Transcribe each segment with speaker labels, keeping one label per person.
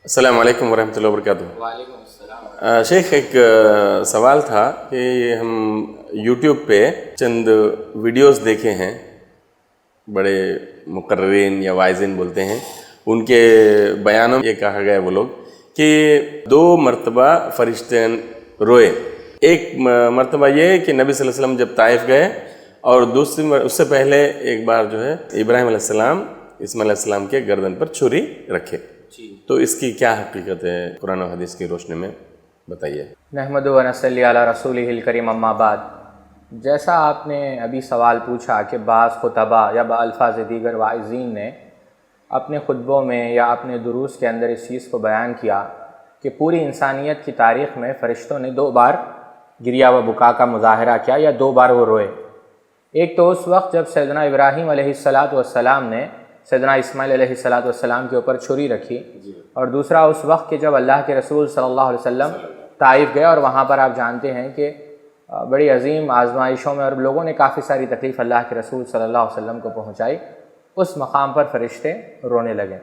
Speaker 1: السلام علیکم ورحمۃ اللہ وبرکاتہ۔
Speaker 2: وعلیکم السلام۔
Speaker 1: شیخ، ایک سوال تھا کہ ہم یوٹیوب پہ چند ویڈیوز دیکھے ہیں، بڑے مقررین یا واعظین بولتے ہیں، ان کے بیانوں میں یہ کہا گیا وہ لوگ کہ 2 مرتبہ فرشتے روئے۔ ایک مرتبہ یہ کہ نبی صلی اللہ علیہ وسلم جب طائف گئے، اور دوسری اس سے پہلے ایک بار جو ہے ابراہیم علیہ السلام اسماعیل علیہ السلام کے گردن پر چھری رکھے۔ تو اس کی کیا حقیقت ہے قرآن و حدیث کی روشنی میں بتائیے۔
Speaker 2: نحمد و نصلی علی رسولہ الکریم، اما بعد۔ جیسا آپ نے ابھی سوال پوچھا کہ بعض خطبہ یا الفاظ دیگر واعظین نے اپنے خطبوں میں یا اپنے دروس کے اندر اس چیز کو بیان کیا کہ پوری انسانیت کی تاریخ میں فرشتوں نے 2 بار گریہ و بکا کا مظاہرہ کیا یا 2 بار وہ روئے۔ ایک تو اس وقت جب سیدنا ابراہیم علیہ السلام نے سیدنا اسماعیل علیہ السلام کے اوپر چھری رکھی، اور دوسرا اس وقت کہ جب اللہ کے رسول صلی اللہ علیہ وسلم طائف گئے، اور وہاں پر آپ جانتے ہیں کہ بڑی عظیم آزمائشوں میں اور لوگوں نے کافی ساری تکلیف اللہ کے رسول صلی اللہ علیہ وسلم کو پہنچائی، اس مقام پر فرشتے رونے لگے۔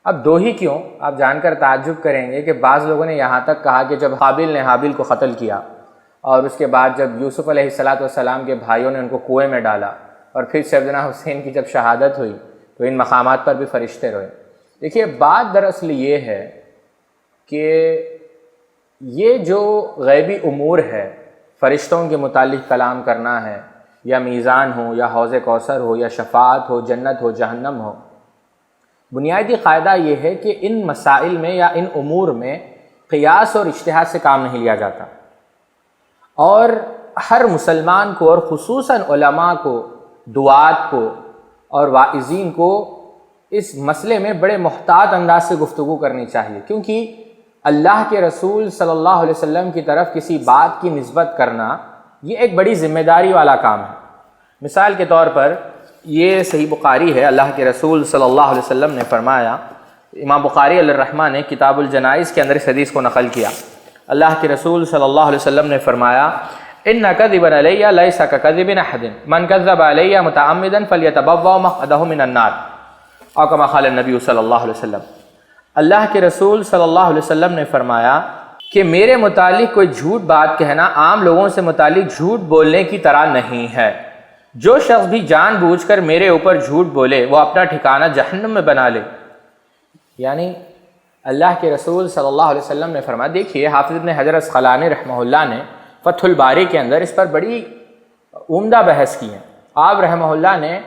Speaker 2: اب 2 ہی کیوں؟ آپ جان کر تعجب کریں گے کہ بعض لوگوں نے یہاں تک کہا کہ جب قابل نے حابل کو قتل کیا، اور اس کے بعد جب یوسف علیہ السلام کے بھائیوں نے ان کو کنویں میں ڈالا، اور پھر سیدنا حسین کی جب شہادت ہوئی تو ان مقامات پر بھی فرشتے روئے۔ دیکھیے، بات دراصل یہ ہے کہ یہ جو غیبی امور ہے، فرشتوں کے متعلق کلام کرنا ہے، یا میزان ہو، یا حوض کوثر ہو، یا شفاعت ہو، جنت ہو، جہنم ہو، بنیادی قاعدہ یہ ہے کہ ان مسائل میں یا ان امور میں قیاس اور اجتہاد سے کام نہیں لیا جاتا، اور ہر مسلمان کو، اور خصوصاً علماء کو، دعات کو اور واعظین کو اس مسئلے میں بڑے محتاط انداز سے گفتگو کرنی چاہیے، کیونکہ اللہ کے رسول صلی اللہ علیہ وسلم کی طرف کسی بات کی نسبت کرنا یہ ایک بڑی ذمہ داری والا کام ہے۔ مثال کے طور پر یہ صحیح بخاری ہے، اللہ کے رسول صلی اللہ علیہ وسلم نے فرمایا، امام بخاری علیہ الرحمہ نے کتاب الجنائز کے اندر اس حدیث کو نقل کیا۔ اللہ کے رسول صلی اللہ علیہ وسلم نے فرمایا، ان کذبا علی لیس ککذب احد من کذب علی متعمدا فلیتبوأ مقعدہ من النار، اور کما قال النبی صلی اللہ علیہ وسلم۔ اللہ کے رسول صلی اللہ علیہ وسلم نے فرمایا کہ میرے متعلق کوئی جھوٹ بات کہنا عام لوگوں سے متعلق جھوٹ بولنے کی طرح نہیں ہے۔ جو شخص بھی جان بوجھ کر میرے اوپر جھوٹ بولے وہ اپنا ٹھکانہ جہنم میں بنا لے۔ یعنی اللہ کے رسول صلی اللہ علیہ وسلم نے فرمایا، دیکھیے حافظ ابن حجر اسقلانی رحمہ اللہ نے فتح الباری کے اندر اس پر بڑی عمدہ بحث کی ہے۔ آپ رحمہ اللہ نے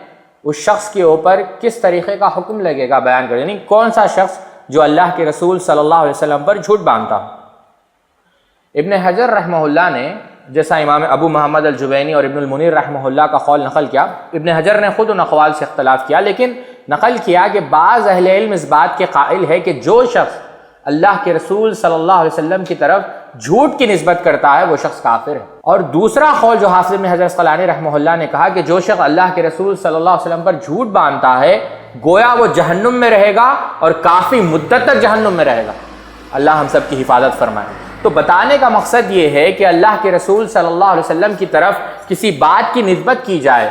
Speaker 2: اس شخص کے اوپر کس طریقے کا حکم لگے گا بیان کر، یعنی کون سا شخص جو اللہ کے رسول صلی اللہ علیہ وسلم پر جھوٹ باندھتا ہو۔ ابن حجر رحمہ اللہ نے، جیسا امام ابو محمد الجوینی اور ابن المنیر رحمہ اللہ کا قول نقل کیا، ابن حجر نے خود ان اقوال سے اختلاف کیا، لیکن نقل کیا کہ بعض اہل علم اس بات کے قائل ہے کہ جو شخص اللہ کے رسول صلی اللہ علیہ وسلم کی طرف جھوٹ کی نسبت کرتا ہے وہ شخص کافر ہے۔ اور دوسرا قول جو حافظ ابن حجر اسقلانی رحمہ اللہ نے کہا کہ جو شخص اللہ کے رسول صلی اللہ علیہ وسلم پر جھوٹ باندھتا ہے گویا وہ جہنم میں رہے گا، اور کافی مدت تک جہنم میں رہے گا۔ اللہ ہم سب کی حفاظت فرمائے۔ تو بتانے کا مقصد یہ ہے کہ اللہ کے رسول صلی اللہ علیہ وسلم کی طرف کسی بات کی نسبت کی جائے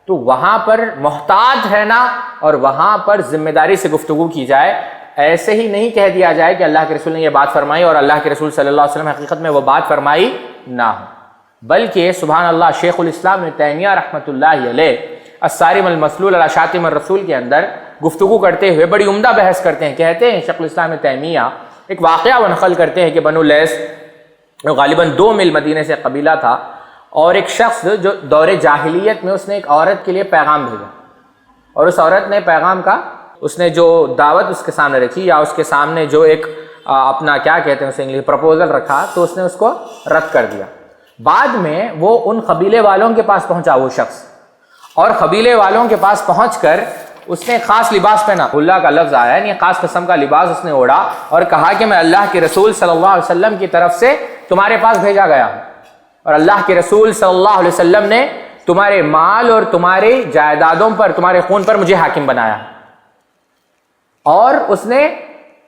Speaker 2: تو وہاں پر محتاط رہنا اور وہاں پر ذمہ داری سے گفتگو کی جائے۔ ایسے ہی نہیں کہہ دیا جائے کہ اللہ کے رسول نے یہ بات فرمائی اور اللہ کے رسول صلی اللہ علیہ وسلم حقیقت میں وہ بات فرمائی نہ ہو، بلکہ سبحان اللہ شیخ الاسلام ابن تیمیہ رحمۃ اللہ علیہ الصارم المسلول علی شاتم الرسول کے اندر گفتگو کرتے ہوئے بڑی عمدہ بحث کرتے ہیں۔ کہتے ہیں شیخ الاسلام ابن تیمیہ ایک واقعہ وہ نقل کرتے ہیں کہ بنو لیث غالباً 2 میل مدینے سے قبیلہ تھا، اور ایک شخص جو دور جاہلیت میں اس نے ایک عورت کے لیے پیغام بھیجا، اور اس عورت نے پیغام کا، اس نے جو دعوت اس کے سامنے رکھی یا اس کے سامنے جو ایک اپنا کیا کہتے ہیں اسے انگلش پرپوزل رکھا، تو اس نے اس کو رد کر دیا۔ بعد میں وہ ان قبیلے والوں کے پاس پہنچا وہ شخص، اور قبیلے والوں کے پاس پہنچ کر اس نے خاص لباس پہنا، اللہ کا لفظ آیا یعنی خاص قسم کا لباس اس نے اوڑھا، اور کہا کہ میں اللہ کے رسول صلی اللہ علیہ وسلم کی طرف سے تمہارے پاس بھیجا گیا ہوں، اور اللہ کے رسول صلی اللہ علیہ وسلم نے تمہارے مال اور تمہاری جائیدادوں پر، تمہارے خون پر مجھے حاکم بنایا۔ اور اس نے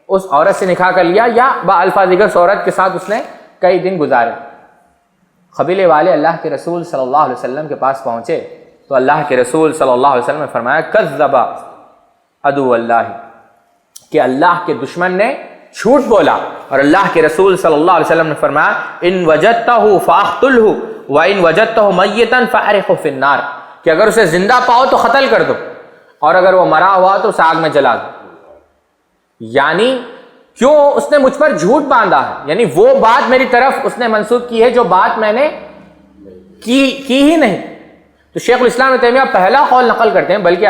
Speaker 2: اس عورت سے نکاح کر لیا، یا بالفاظ دیگر اس عورت کے ساتھ اس نے کئی دن گزارے۔ قبیلے والے اللہ کے رسول صلی اللہ علیہ وسلم کے پاس پہنچے تو اللہ کے رسول صلی اللہ علیہ وسلم نے فرمایا، کذب عدو اللہ، کہ اللہ کے دشمن نے جھوٹ بولا، اور اللہ کے رسول صلی اللہ علیہ وسلم نے فرمایا ان وجدتہ فاقتلہ وان وجدتہ میتا فاحرقہ فی النار، کہ اگر اسے زندہ پاؤ تو قتل کر دو، اور اگر وہ مرا ہوا تو اسے آگ میں جلا دو۔ یعنی کیوں اس نے مجھ پر جھوٹ باندھا ہے، یعنی وہ بات میری طرف اس نے منسوب کی ہے جو بات میں نے کی ہی نہیں۔ تو شیخ الاسلام ابن تیمیہ پہلا قول نقل کرتے ہیں، بلکہ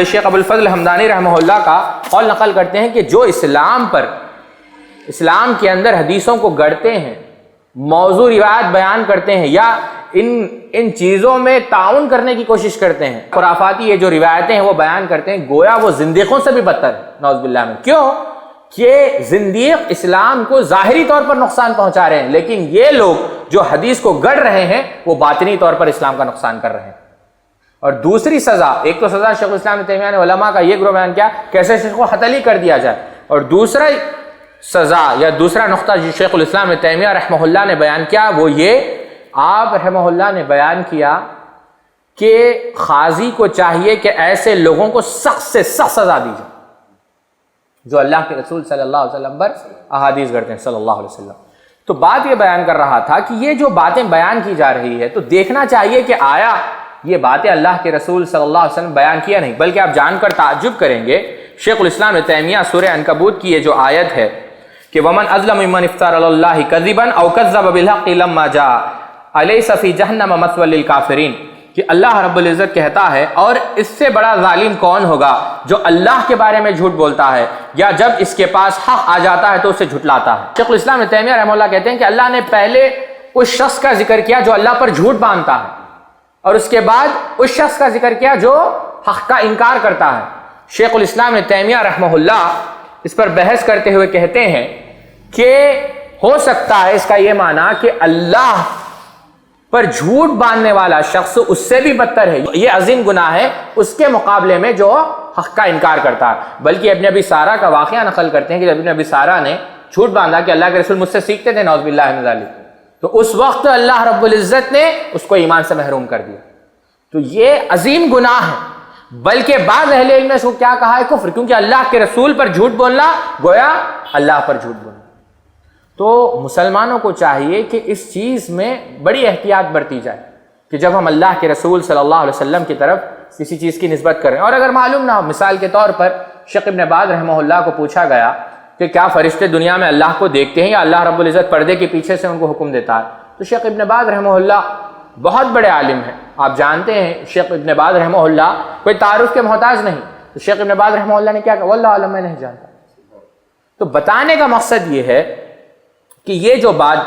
Speaker 2: شیخ ابو الفضل حمدانی رحمہ اللہ کا قول نقل کرتے ہیں کہ جو اسلام کے اندر حدیثوں کو گڑھتے ہیں، موضوع روایت بیان کرتے ہیں، یا ان چیزوں میں تعاون کرنے کی کوشش کرتے ہیں، خرافاتی یہ جو روایتیں ہیں وہ بیان کرتے ہیں، گویا وہ زندیقوں سے بھی بدتر ہے، نعوذ باللہ من۔ کیوں کہ زندیق اسلام کو ظاہری طور پر نقصان پہنچا رہے ہیں، لیکن یہ لوگ جو حدیث کو گڑھ رہے ہیں وہ باطنی طور پر اسلام کا نقصان کر رہے ہیں۔ اور دوسری سزا، ایک تو سزا شیخ الاسلام ابن تیمیہ نے علماء کا یہ گروہ بیان کیا کیسے شیخ کو قتل ہی کر دیا جائے، اور دوسرا سزا یا دوسرا نقطہ جو شیخ الاسلام ابن تیمیہ رحمہ اللہ نے بیان کیا وہ یہ، آپ رحمہ اللہ نے بیان کیا کہ قاضی کو چاہیے کہ ایسے لوگوں کو سخت سے سخت سزا دی جائے جو اللہ کے رسول صلی اللہ علیہ وسلم پر احادیث گڑھتے ہیں صلی اللہ علیہ وسلم۔ تو بات یہ بیان کر رہا تھا کہ یہ جو باتیں بیان کی جا رہی ہے تو دیکھنا چاہیے کہ آیا یہ باتیں اللہ کے رسول صلی اللہ علیہ وسلم بیان کیا نہیں، بلکہ آپ جان کر تعجب کریں گے شیخ الاسلام ابن تیمیہ سورہ عنکبوت کی یہ جو آیت ہے کہ ومن اظلم ممن افترى علی اللہ کذبا او کذب بالحق لما جاء الیس فی جہنم مثوی للکافرین، کہ اللہ رب العزت کہتا ہے اور اس سے بڑا ظالم کون ہوگا جو اللہ کے بارے میں جھوٹ بولتا ہے یا جب اس کے پاس حق آ جاتا ہے تو اسے جھٹلاتا ہے۔ شیخ الاسلام ابن تیمیہ رحمہ اللہ کہتے ہیں کہ اللہ نے پہلے اس شخص کا ذکر کیا جو اللہ پر جھوٹ باندھتا ہے، اور اس کے بعد اس شخص کا ذکر کیا جو حق کا انکار کرتا ہے۔ شیخ الاسلام ابن تیمیہ رحمہ اللہ اس پر بحث کرتے ہوئے کہتے ہیں کہ ہو سکتا ہے اس کا یہ معنی کہ اللہ پر جھوٹ باندھنے والا شخص اس سے بھی بدتر ہے، یہ عظیم گناہ ہے اس کے مقابلے میں جو حق کا انکار کرتا ہے۔ بلکہ ابن ابی سارا کا واقعہ نقل کرتے ہیں کہ جب ابن ابی سارا نے جھوٹ باندھا کہ اللہ کے رسول مجھ سے سیکھتے تھے نعوذ باللہ من ذالک، تو اس وقت اللہ رب العزت نے اس کو ایمان سے محروم کر دیا۔ تو یہ عظیم گناہ ہے، بلکہ بعض اہل علم نے اس کو کیا کہا ہے کفر، کیونکہ اللہ کے رسول پر جھوٹ بولنا گویا اللہ پر جھوٹ بولنا۔ تو مسلمانوں کو چاہیے کہ اس چیز میں بڑی احتیاط برتی جائے کہ جب ہم اللہ کے رسول صلی اللہ علیہ وسلم کی طرف کسی چیز کی نسبت کریں، اور اگر معلوم نہ ہو، مثال کے طور پر شیخ ابن باز رحمہ اللہ کو پوچھا گیا کہ کیا فرشتے دنیا میں اللہ کو دیکھتے ہیں یا اللہ رب العزت پردے کے پیچھے سے ان کو حکم دیتا ہے، تو شیخ ابن باز رحمہ اللہ بہت بڑے عالم ہیں، آپ جانتے ہیں شیخ ابن باز رحمہ اللہ کوئی تعارف کے محتاج نہیں، تو شیخ ابن باز رحمہ اللہ نے کیا کہا واللہ عالم میں نہیں جانتا۔ تو بتانے کا مقصد یہ ہے کہ یہ جو بات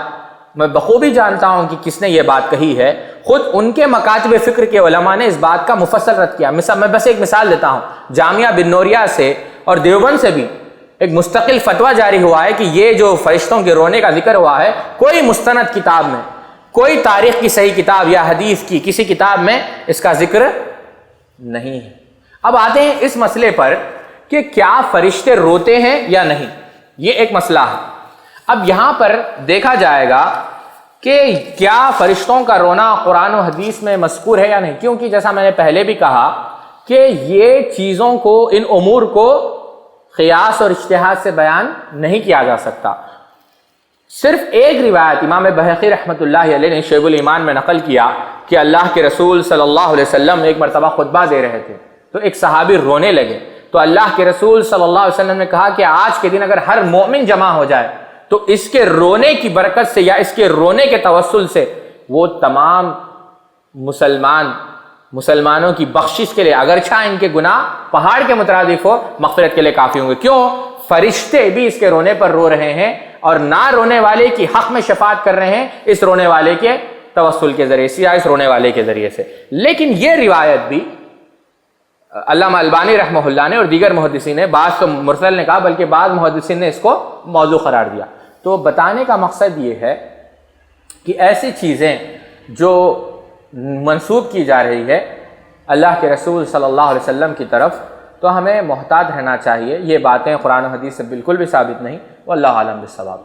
Speaker 2: میں بخوبی جانتا ہوں کہ کس نے یہ بات کہی ہے، خود ان کے مکاتب فکر کے علماء نے اس بات کا مفصل رد کیا۔ میں بس ایک مثال دیتا ہوں، جامعہ بن نوریہ سے اور دیوبند سے بھی ایک مستقل فتویٰ جاری ہوا ہے کہ یہ جو فرشتوں کے رونے کا ذکر ہوا ہے کوئی مستند کتاب میں، کوئی تاریخ کی صحیح کتاب یا حدیث کی کسی کتاب میں اس کا ذکر نہیں ہے۔ اب آتے ہیں اس مسئلے پر کہ کیا فرشتے روتے ہیں یا نہیں، یہ ایک مسئلہ ہے۔ اب یہاں پر دیکھا جائے گا کہ کیا فرشتوں کا رونا قرآن و حدیث میں مذکور ہے یا نہیں، کیونکہ جیسا میں نے پہلے بھی کہا کہ یہ چیزوں کو، ان امور کو قیاس اور اجتہاد سے بیان نہیں کیا جا سکتا۔ صرف ایک روایت امام بہقی رحمۃ اللہ علیہ نے شعب الایمان میں نقل کیا کہ اللہ کے رسول صلی اللہ علیہ وسلم ایک مرتبہ خطبہ دے رہے تھے تو ایک صحابی رونے لگے، تو اللہ کے رسول صلی اللہ علیہ وسلم نے کہا کہ آج کے دن اگر ہر مومن جمع ہو جائے تو اس کے رونے کی برکت سے یا اس کے رونے کے توسل سے وہ تمام مسلمانوں کی بخشش کے لیے، اگرچہ ان کے گناہ پہاڑ کے مترادف ہو، مغفرت کے لیے کافی ہوں گے۔ کیوں؟ فرشتے بھی اس کے رونے پر رو رہے ہیں اور نہ رونے والے کی حق میں شفاعت کر رہے ہیں اس رونے والے کے توسل کے ذریعے سے یا اس رونے والے کے ذریعے سے۔ لیکن یہ روایت بھی علامہ البانی رحمہ اللہ نے اور دیگر محدثین نے، بعض تو مرسل نے کہا بلکہ بعض محدثین نے اس کو موضوع قرار دیا۔ تو بتانے کا مقصد یہ ہے کہ ایسی چیزیں جو منسوب کی جا رہی ہے اللہ کے رسول صلی اللہ علیہ وسلم کی طرف، تو ہمیں محتاط رہنا چاہیے، یہ باتیں قرآن و حدیث سے بالکل بھی ثابت نہیں، واللہ اعلم بالصواب۔